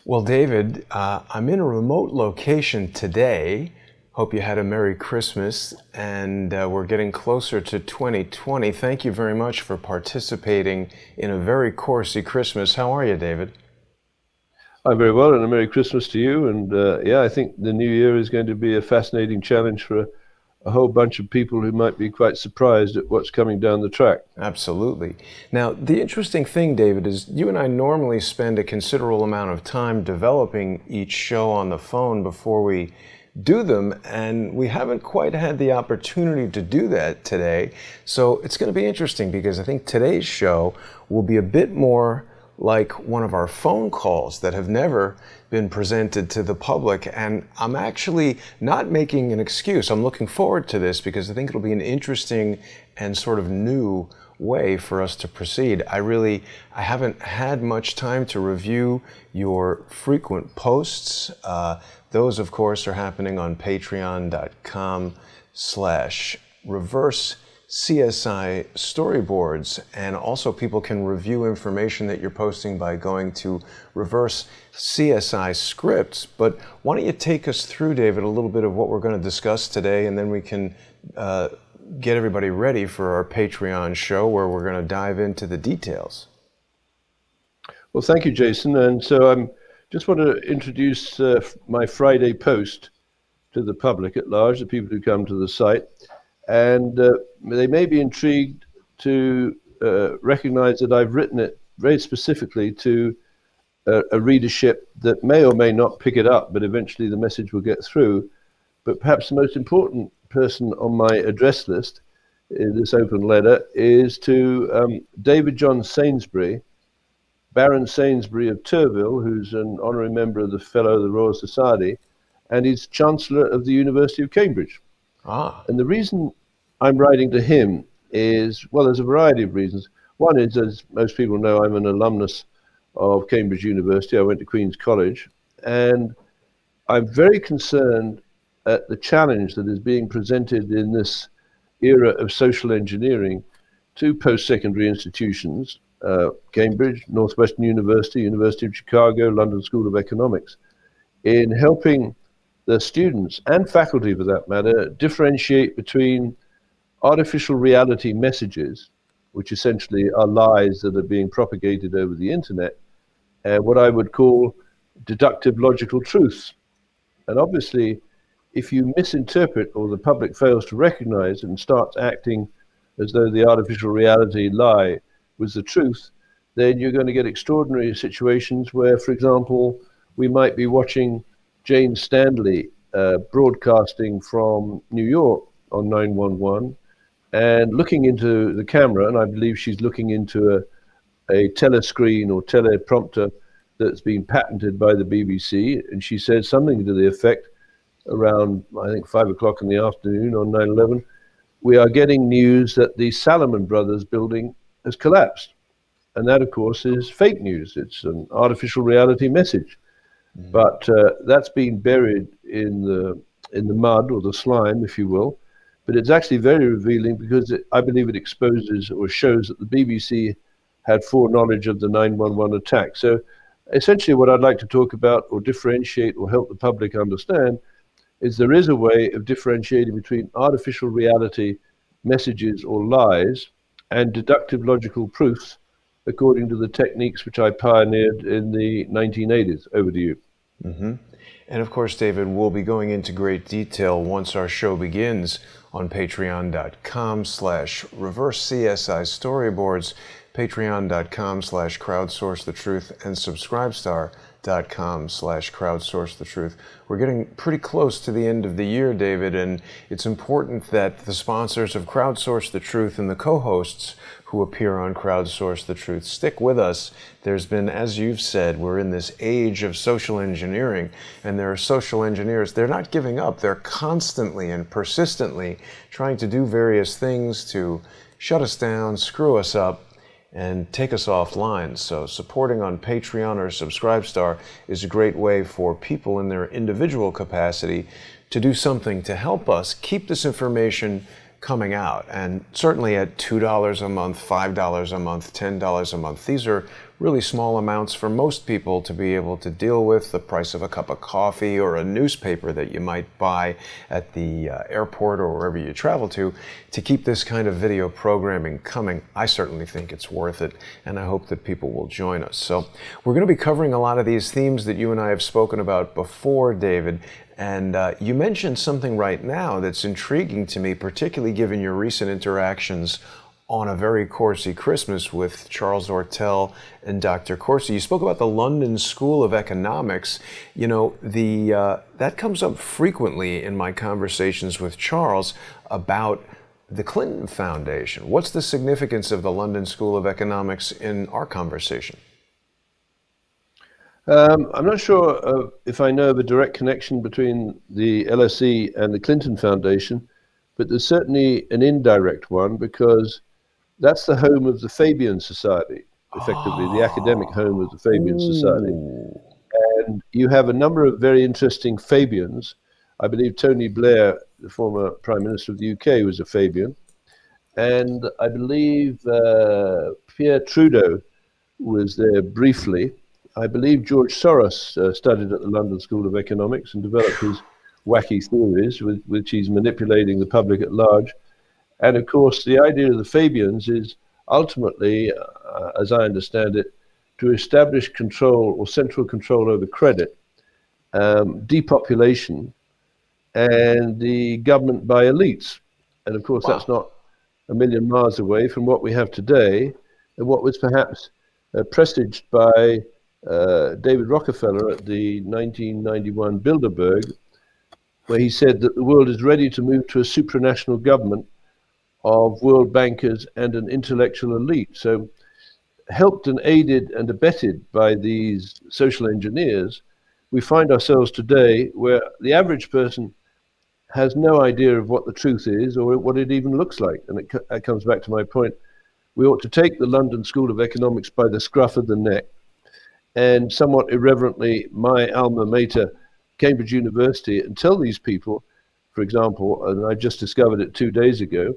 Well, David, I'm in a remote location today. Hope you had a Merry Christmas, and we're getting closer to 2020. Thank you very much for participating in a very coursey Christmas. How are you, David? I'm very well, and a Merry Christmas to you. And I think the new year is going to be a fascinating challenge for a whole bunch of people who might be quite surprised at what's coming down the track. Absolutely. Now, the interesting thing, David, is you and I normally spend a considerable amount of time developing each show on the phone before we do them, and we haven't quite had the opportunity to do that today. So it's going to be interesting because I think today's show will be a bit more like one of our phone calls that have never been presented to the public. And I'm actually not making an excuse. I'm looking forward to this because I think it'll be an interesting and sort of new way for us to proceed. I haven't had much time to review your frequent posts. Those, of course, are happening on patreon.com/reverse CSI storyboards, and also people can review information that you're posting by going to reverse CSI scripts. But why don't you take us through, David, a little bit of what we're going to discuss today, and then we can get everybody ready for our Patreon show where we're going to dive into the details. Well, thank you, Jason. And so I just want to introduce my Friday post to the public at large, the people who come to the site. And they may be intrigued to recognize that I've written it very specifically to a readership that may or may not pick it up, but eventually the message will get through. But perhaps the most important person on my address list in this open letter is to David John Sainsbury, Baron Sainsbury of Turville, who's an honorary member of the Fellow of the Royal Society, and he's Chancellor of the University of Cambridge. And the reason I'm writing to him is, well, there's a variety of reasons. One is, as most people know, I'm an alumnus of Cambridge University. I went to Queen's College, and I'm very concerned at the challenge that is being presented in this era of social engineering to post-secondary institutions, Cambridge, Northwestern University, University of Chicago, London School of Economics, in helping the students and faculty, for that matter, differentiate between artificial reality messages, which essentially are lies that are being propagated over the internet, and what I would call deductive logical truths. And obviously, if you misinterpret or the public fails to recognize and starts acting as though the artificial reality lie was the truth, then you're going to get extraordinary situations where, for example, we might be watching Jane Stanley broadcasting from New York on 911 and looking into the camera, and I believe she's looking into a telescreen or teleprompter that's been patented by the BBC, and she says something to the effect around, I think, 5 o'clock in the afternoon on 9/11, we are getting news that the Salomon Brothers building has collapsed. And that, of course, is fake news. It's an artificial reality message. But that's been buried in the mud or the slime, if you will. But it's actually very revealing because I believe it exposes or shows that the BBC had foreknowledge of the 911 attack. So essentially what I'd like to talk about or differentiate or help the public understand is there is a way of differentiating between artificial reality messages or lies and deductive logical proofs according to the techniques which I pioneered in the 1980s. Over to you. Mm-hmm. And of course, David, we'll be going into great detail once our show begins on patreon.com/reverse CSI storyboards, patreon.com/crowdsourcethetruth, and subscribestar.com/crowdsourcethetruth. We're getting pretty close to the end of the year, David, and it's important that the sponsors of Crowdsource the Truth and the co-hosts who appear on Crowdsource the Truth stick with us. There's been, as you've said, we're in this age of social engineering, and there are social engineers. They're not giving up. They're constantly and persistently trying to do various things to shut us down, screw us up, and take us offline. So supporting on Patreon or Subscribestar is a great way for people in their individual capacity to do something to help us keep this information coming out. And certainly at $2 a month, $5 a month, $10 a month, these are really small amounts for most people to be able to deal with, the price of a cup of coffee or a newspaper that you might buy at the airport or wherever you travel to keep this kind of video programming coming. I certainly think it's worth it, and I hope that people will join us. So we're going to be covering a lot of these themes that you and I have spoken about before, David, and you mentioned something right now that's intriguing to me, particularly given your recent interactions on A Very Coursey Christmas with Charles Ortel and Dr. Coursey. You spoke about the London School of Economics. You know, that comes up frequently in my conversations with Charles about the Clinton Foundation. What's the significance of the London School of Economics in our conversation? I'm not sure if I know of a direct connection between the LSE and the Clinton Foundation, but there's certainly an indirect one, because that's the home of the Fabian Society, effectively the academic home of the Fabian Society. And you have a number of very interesting Fabians. I believe Tony Blair, the former Prime Minister of the UK, was a Fabian. And I believe Pierre Trudeau was there briefly. I believe George Soros studied at the London School of Economics and developed his wacky theories, with which he's manipulating the public at large. And of course, the idea of the Fabians is ultimately, as I understand it, to establish control or central control over credit, depopulation, and the government by elites. And of course, that's not a million miles away from what we have today, and what was perhaps presaged by David Rockefeller at the 1991 Bilderberg, where he said that the world is ready to move to a supranational government of world bankers and an intellectual elite. So, helped and aided and abetted by these social engineers, we find ourselves today where the average person has no idea of what the truth is or what it even looks like. And it comes back to my point. We ought to take the London School of Economics by the scruff of the neck, and somewhat irreverently, my alma mater, Cambridge University, and tell these people, for example, and I just discovered it 2 days ago,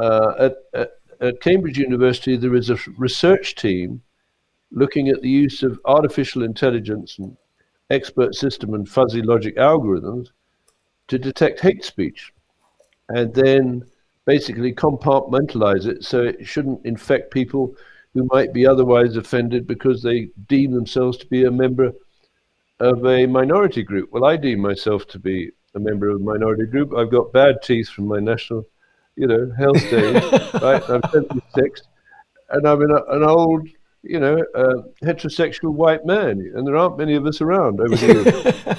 at Cambridge University, there is a research team looking at the use of artificial intelligence and expert system and fuzzy logic algorithms to detect hate speech, and then basically compartmentalize it so it shouldn't infect people who might be otherwise offended because they deem themselves to be a member of a minority group. Well, I deem myself to be a member of a minority group. I've got bad teeth from my national, health days, right? I'm 76, and I'm an old, heterosexual white man, and there aren't many of us around over here.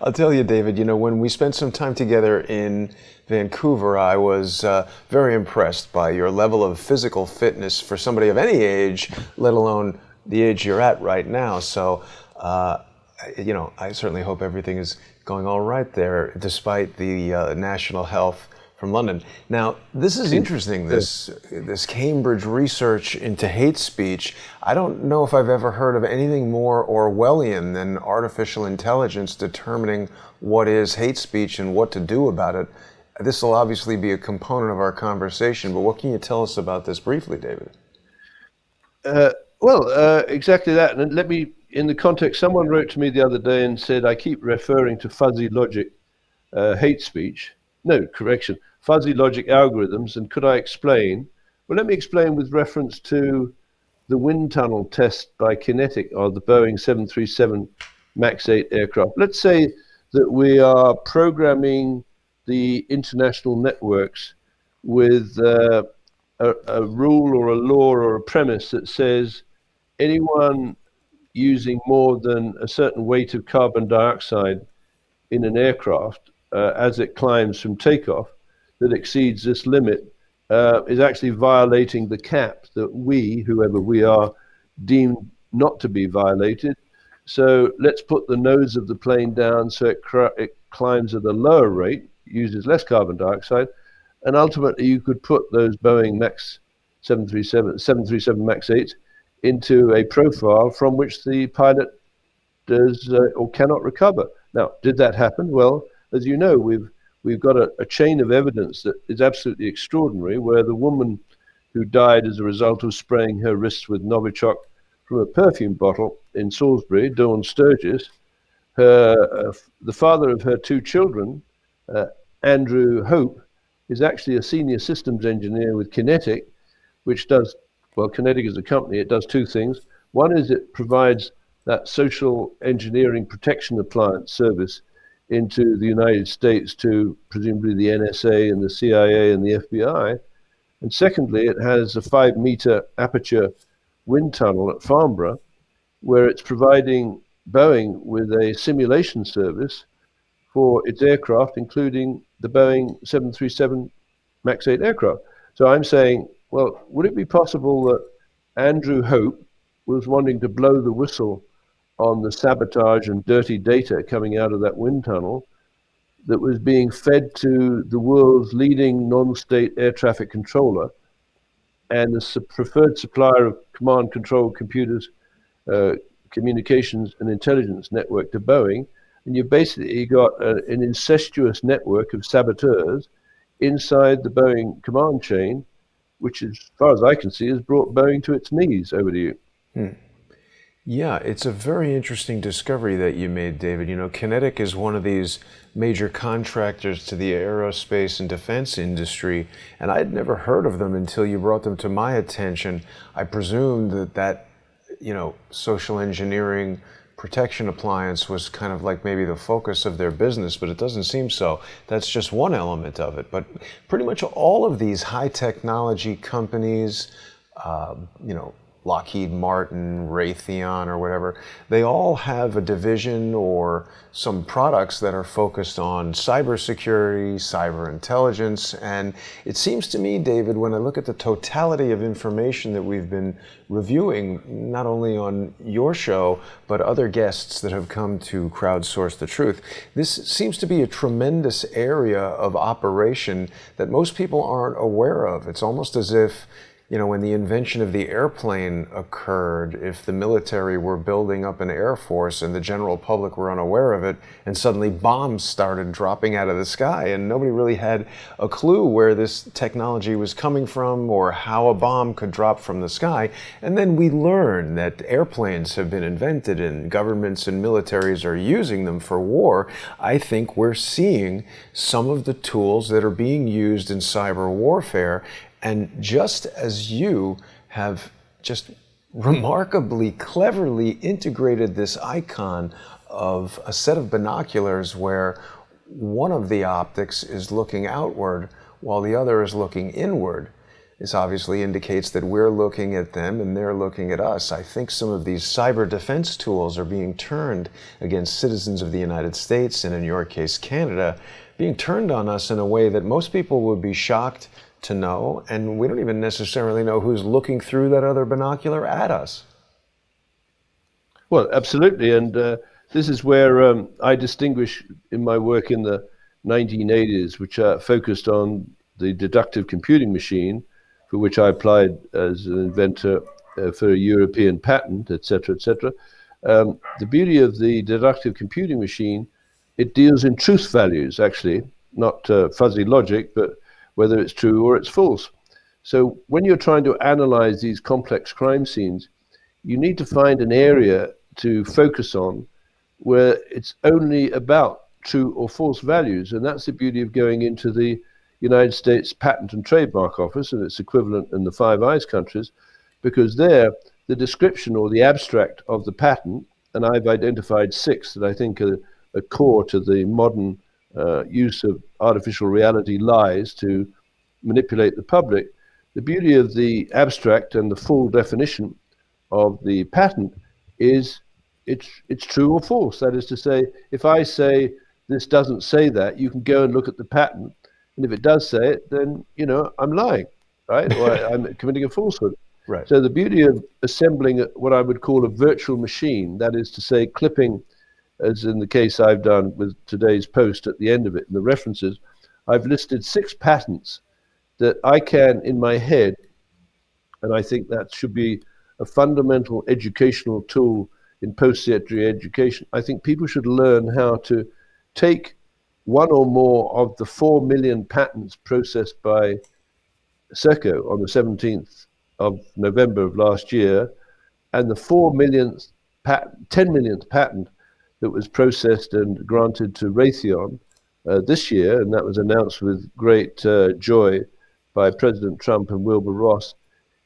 I'll tell you, David, when we spent some time together in Vancouver, I was very impressed by your level of physical fitness for somebody of any age, let alone the age you're at right now. So, I certainly hope everything is going all right there, despite the national health from London. Now, this is interesting, this Cambridge research into hate speech. I don't know if I've ever heard of anything more Orwellian than artificial intelligence determining what is hate speech and what to do about it. This will obviously be a component of our conversation, but what can you tell us about this briefly, David? Exactly that. And let me, in the context, someone wrote to me the other day and said, I keep referring to fuzzy logic, hate speech. No, correction, fuzzy logic algorithms, and could I explain? Well, let me explain with reference to the wind tunnel test by Kinetic of the Boeing 737 MAX 8 aircraft. Let's say that we are programming the international networks with a rule or a law or a premise that says anyone using more than a certain weight of carbon dioxide in an aircraft as it climbs from takeoff that exceeds this limit is actually violating the cap that we, whoever we are, deem not to be violated. So let's put the nose of the plane down so it climbs at a lower rate, uses less carbon dioxide, and ultimately you could put those Boeing MAX 737 MAX 8 into a profile from which the pilot does or cannot recover. Now, did that happen? Well, as you know, we've got a chain of evidence that is absolutely extraordinary, where the woman who died as a result of spraying her wrists with Novichok from a perfume bottle in Salisbury, Dawn Sturgis. The father of her two children, Andrew Hope, is actually a senior systems engineer with Kinetic, which does, well, Kinetic is a company, it does two things. One is it provides that social engineering protection appliance service into the United States to presumably the NSA and the CIA and the FBI. And secondly, it has a 5-meter aperture wind tunnel at Farnborough, where it's providing Boeing with a simulation service for its aircraft, including the Boeing 737 MAX 8 aircraft. So I'm saying, well, would it be possible that Andrew Hope was wanting to blow the whistle on the sabotage and dirty data coming out of that wind tunnel that was being fed to the world's leading non-state air traffic controller and the preferred supplier of command control computers, communications and intelligence network to Boeing? And you've basically got an incestuous network of saboteurs inside the Boeing command chain, which, as far as I can see, has brought Boeing to its knees. Over to you. Yeah, it's a very interesting discovery that you made, David. You know, Kinetic is one of these major contractors to the aerospace and defense industry, and I'd never heard of them until you brought them to my attention. I presumed that social engineering protection appliance was kind of like maybe the focus of their business, but it doesn't seem so. That's just one element of it. But pretty much all of these high technology companies, Lockheed Martin, Raytheon, or whatever, they all have a division or some products that are focused on cybersecurity, cyber intelligence. And it seems to me, David, when I look at the totality of information that we've been reviewing, not only on your show, but other guests that have come to crowdsource the truth, this seems to be a tremendous area of operation that most people aren't aware of. It's almost as if when the invention of the airplane occurred, if the military were building up an air force and the general public were unaware of it, and suddenly bombs started dropping out of the sky, and nobody really had a clue where this technology was coming from or how a bomb could drop from the sky. And then we learn that airplanes have been invented and governments and militaries are using them for war. I think we're seeing some of the tools that are being used in cyber warfare. And just as you have just remarkably cleverly integrated this icon of a set of binoculars where one of the optics is looking outward while the other is looking inward, this obviously indicates that we're looking at them and they're looking at us. I think some of these cyber defense tools are being turned against citizens of the United States, and in your case, Canada, being turned on us in a way that most people would be shocked to know, and we don't even necessarily know who's looking through that other binocular at us. Well, absolutely, and this is where I distinguish in my work in the 1980s, which focused on the deductive computing machine, for which I applied as an inventor for a European patent, etc., etc. The beauty of the deductive computing machine, it deals in truth values, actually, not fuzzy logic, but whether it's true or it's false. So when you're trying to analyze these complex crime scenes, you need to find an area to focus on where it's only about true or false values. And that's the beauty of going into the United States Patent and Trademark Office and its equivalent in the Five Eyes countries, because there, the description or the abstract of the patent, and I've identified 6 that I think are core to the modern use of artificial reality lies to manipulate the public. The beauty of the abstract and the full definition of the patent is it's true or false. That is to say, if I say this doesn't say that, you can go and look at the patent, and if it does say it, then I'm lying, right? Or I'm committing a falsehood. Right. So the beauty of assembling what I would call a virtual machine, that is to say, clipping, as in the case I've done with today's post at the end of it, in the references, I've listed 6 patents that I can, in my head, and I think that should be a fundamental educational tool in post-secondary education. I think people should learn how to take one or more of the 4 million patents processed by Seco on the 17th of November of last year, and the 10 millionth patent that was processed and granted to Raytheon this year, and that was announced with great joy by President Trump and Wilbur Ross.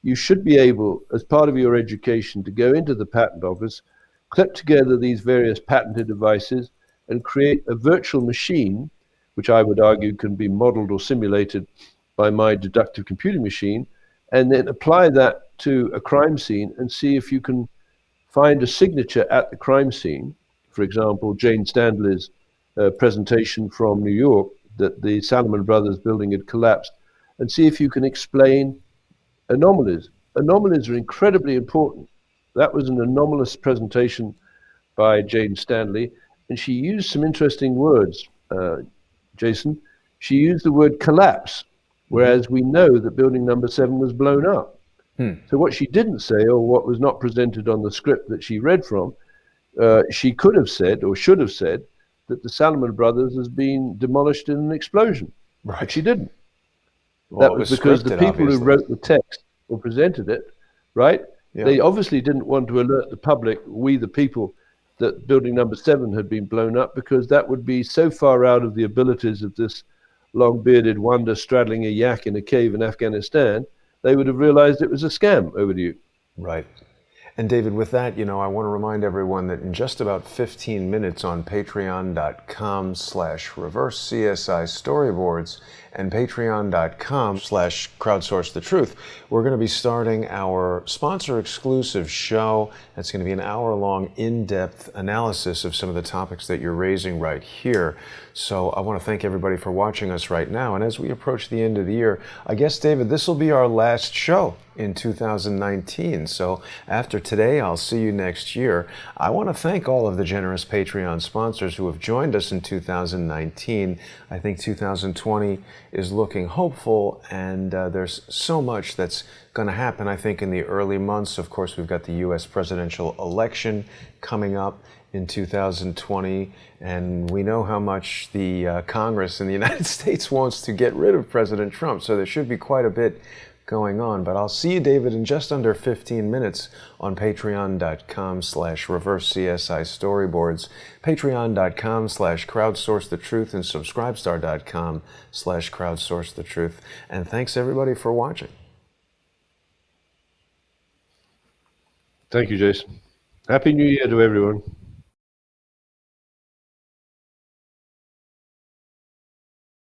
You should be able, as part of your education, to go into the patent office, clip together these various patented devices, and create a virtual machine, which I would argue can be modeled or simulated by my deductive computing machine, and then apply that to a crime scene and see if you can find a signature at the crime scene. For example, Jane Stanley's presentation from New York that the Salomon Brothers building had collapsed, and see if you can explain anomalies. Anomalies are incredibly important. That was an anomalous presentation by Jane Stanley, and she used some interesting words, Jason. She used the word collapse, whereas we know that building number 7 was blown up. So what she didn't say, or what was not presented on the script that she read from, she could have said, or should have said, that the Salomon Brothers has been demolished in an explosion. Right. But she didn't. Well, that was because the people who wrote the text or presented it, right, they obviously didn't want to alert the public, we the people, that building number 7 had been blown up, because that would be so far out of the abilities of this long-bearded wonder straddling a yak in a cave in Afghanistan, they would have realized it was a scam. Over to you. Right. And David, with that, I want to remind everyone that in just about 15 minutes on patreon.com/reverse-CSI storyboards and patreon.com/crowdsourcethetruth, we're going to be starting our sponsor-exclusive show. That's going to be an hour-long, in-depth analysis of some of the topics that you're raising right here. So I want to thank everybody for watching us right now. And as we approach the end of the year, I guess, David, this will be our last show in 2019. So after today, I'll see you next year. I want to thank all of the generous Patreon sponsors who have joined us in 2019. I think 2020 is looking hopeful, and there's so much that's going to happen, I think, in the early months. Of course, we've got the U.S. presidential election coming up in 2020, and we know how much the Congress in the United States wants to get rid of President Trump, so there should be quite a bit going on. But I'll see you, David, in just under 15 minutes on patreon.com/reverse-CSI storyboards, patreon.com/crowdsourcethetruth, and subscribestar.com/crowdsourcethetruth. And thanks everybody for watching. Thank you, Jason. Happy New Year to everyone.